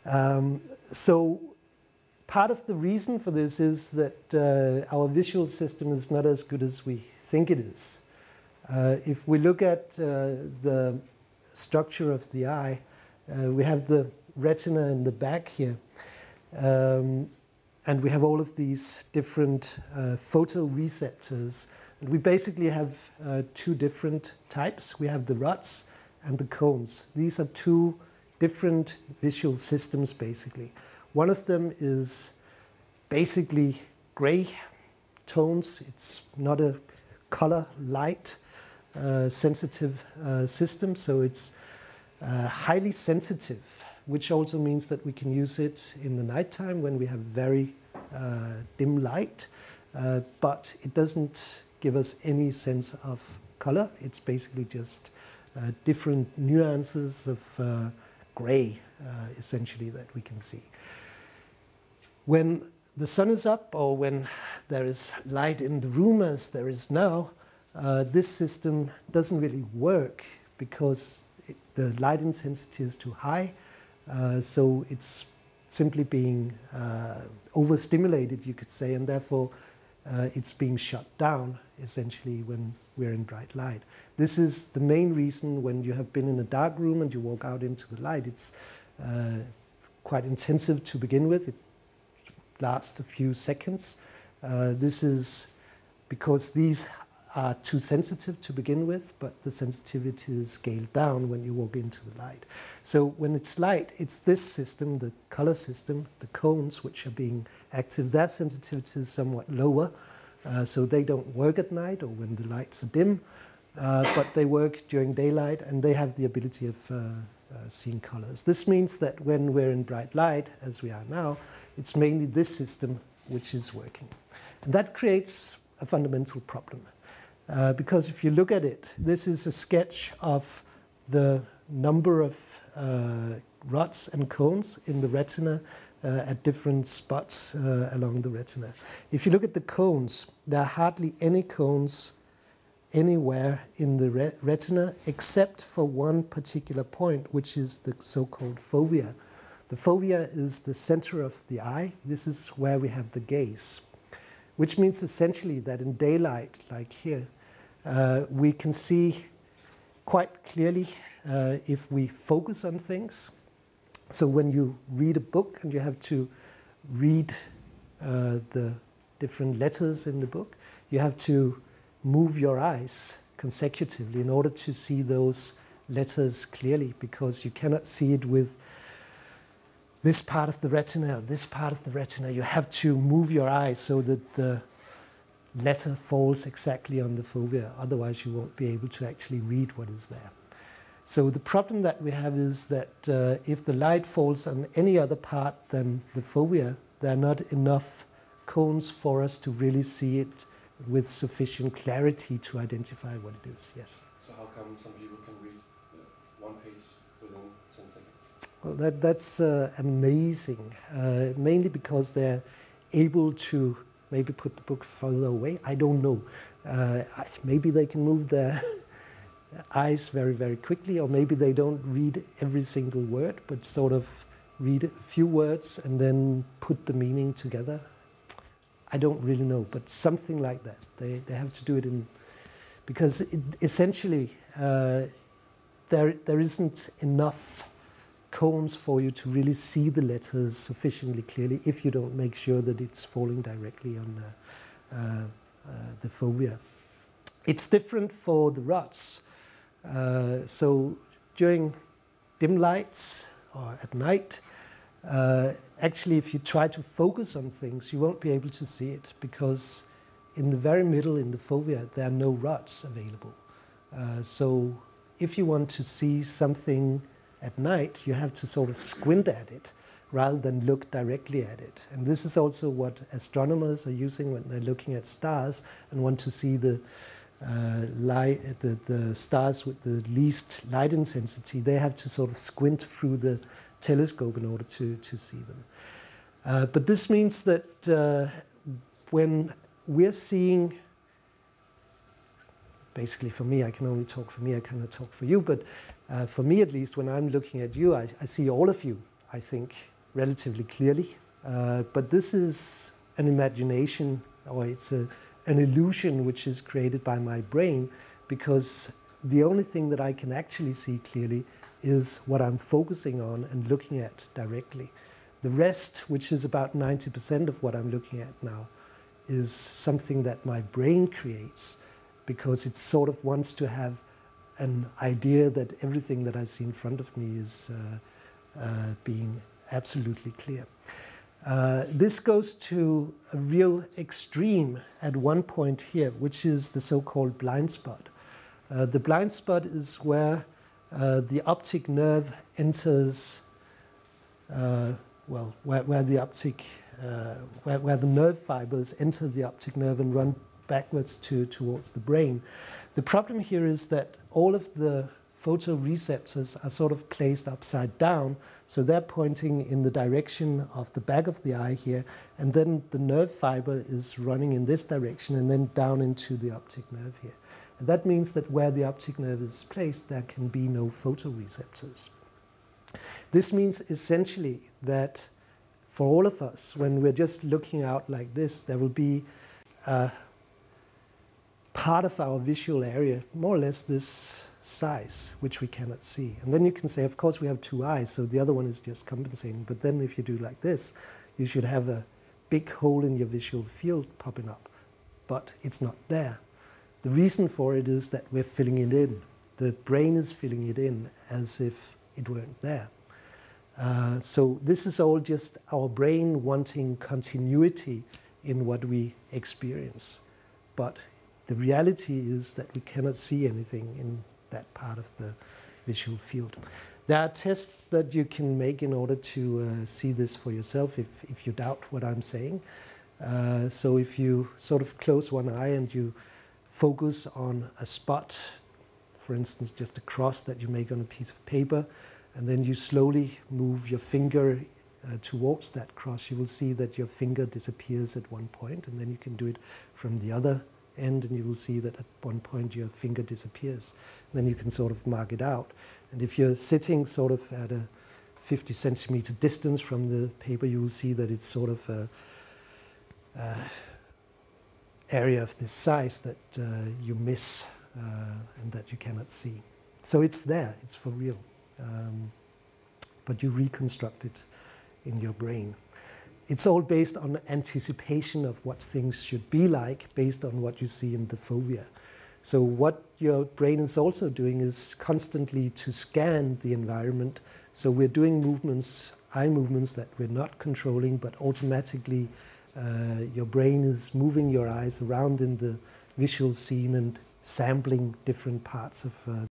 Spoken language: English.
So part of the reason for this is that our visual system is not as good as we think it is. If we look at the structure of the eye, we have the retina in the back here. And we have all of these different photoreceptors. And we basically have two different types. We have the rods and the cones. These are two different visual systems, basically. One of them is basically gray tones. It's not a color light sensitive system, so it's highly sensitive, which also means that we can use it in the nighttime when we have very dim light, but it doesn't give us any sense of color. It's basically just different nuances of gray, essentially, that we can see. When the sun is up, or when there is light in the room as there is now, this system doesn't really work because the light intensity is too high. So it's simply being overstimulated, you could say, and therefore it's being shut down, essentially, when we're in bright light. This is the main reason when you have been in a dark room and you walk out into the light. It's quite intensive to begin with. It lasts a few seconds. This is because these are too sensitive to begin with, but the sensitivity is scaled down when you walk into the light. So when it's light, it's this system, the color system, the cones, which are being active. Their sensitivity is somewhat lower, so they don't work at night or when the lights are dim, but they work during daylight, and they have the ability of seeing colors. This means that when we're in bright light, as we are now, it's mainly this system which is working. And that creates a fundamental problem. Because if you look at it, this is a sketch of the number of rods and cones in the retina at different spots along the retina. If you look at the cones, there are hardly any cones anywhere in the retina except for one particular point, which is the so-called fovea. The fovea is the center of the eye. This is where we have the gaze, which means essentially that in daylight, like here, we can see quite clearly if we focus on things. So when you read a book and you have to read the different letters in the book, you have to move your eyes consecutively in order to see those letters clearly, because you cannot see it with this part of the retina or this part of the retina. You have to move your eyes so that the letter falls exactly on the fovea. Otherwise, you won't be able to actually read what is there. So the problem that we have is that if the light falls on any other part than the fovea, there are not enough cones for us to really see it with sufficient clarity to identify what it is. Yes? So how come some people can read one page within 10 seconds? Well, that's amazing, mainly because they're able to maybe put the book further away. I don't know. Maybe they can move their eyes very, very quickly, or maybe they don't read every single word, but sort of read a few words and then put the meaning together. I don't really know, but something like that. They have to do it in, because essentially there isn't enough cones for you to really see the letters sufficiently clearly if you don't make sure that it's falling directly on the fovea. It's different for the rods. So during dim lights or at night, actually if you try to focus on things, you won't be able to see it, because in the very middle, in the fovea, there are no rods available. So if you want to see something at night, you have to sort of squint at it rather than look directly at it. And this is also what astronomers are using when they're looking at stars and want to see the stars with the least light intensity. They have to sort of squint through the telescope in order to see them. But this means that when we're seeing, basically for me, I can only talk for me, I cannot talk for you, but for me at least, when I'm looking at you, I see all of you, I think, relatively clearly. But this is an imagination, or it's an illusion which is created by my brain, because the only thing that I can actually see clearly is what I'm focusing on and looking at directly. The rest, which is about 90% of what I'm looking at now, is something that my brain creates, because it sort of wants to have an idea that everything that I see in front of me is being absolutely clear. This goes to a real extreme at one point here, which is the so-called blind spot. The blind spot is where the optic nerve enters, where the nerve fibers enter the optic nerve and run backwards towards the brain. The problem here is that all of the photoreceptors are sort of placed upside down, so they're pointing in the direction of the back of the eye here, and then the nerve fiber is running in this direction and then down into the optic nerve here. And that means that where the optic nerve is placed, there can be no photoreceptors. This means essentially that for all of us, when we're just looking out like this, there will be a part of our visual area, more or less this size, which we cannot see. And then you can say, of course, we have two eyes, so the other one is just compensating. But then if you do like this, you should have a big hole in your visual field popping up. But it's not there. The reason for it is that we're filling it in. The brain is filling it in as if it weren't there. So this is all just our brain wanting continuity in what we experience. But the reality is that we cannot see anything in that part of the visual field. There are tests that you can make in order to see this for yourself if you doubt what I'm saying. So if you sort of close one eye and you focus on a spot, for instance, just a cross that you make on a piece of paper, and then you slowly move your finger towards that cross, you will see that your finger disappears at one point, and then you can do it from the other end, and you will see that at one point your finger disappears. And then you can sort of mark it out. And if you're sitting sort of at a 50 centimeter distance from the paper, you will see that it's sort of a area of this size that you miss and that you cannot see. So it's there, it's for real. But you reconstruct it in your brain. It's all based on anticipation of what things should be like based on what you see in the fovea. So what your brain is also doing is constantly to scan the environment. So we're doing movements, eye movements that we're not controlling, but automatically your brain is moving your eyes around in the visual scene and sampling different parts of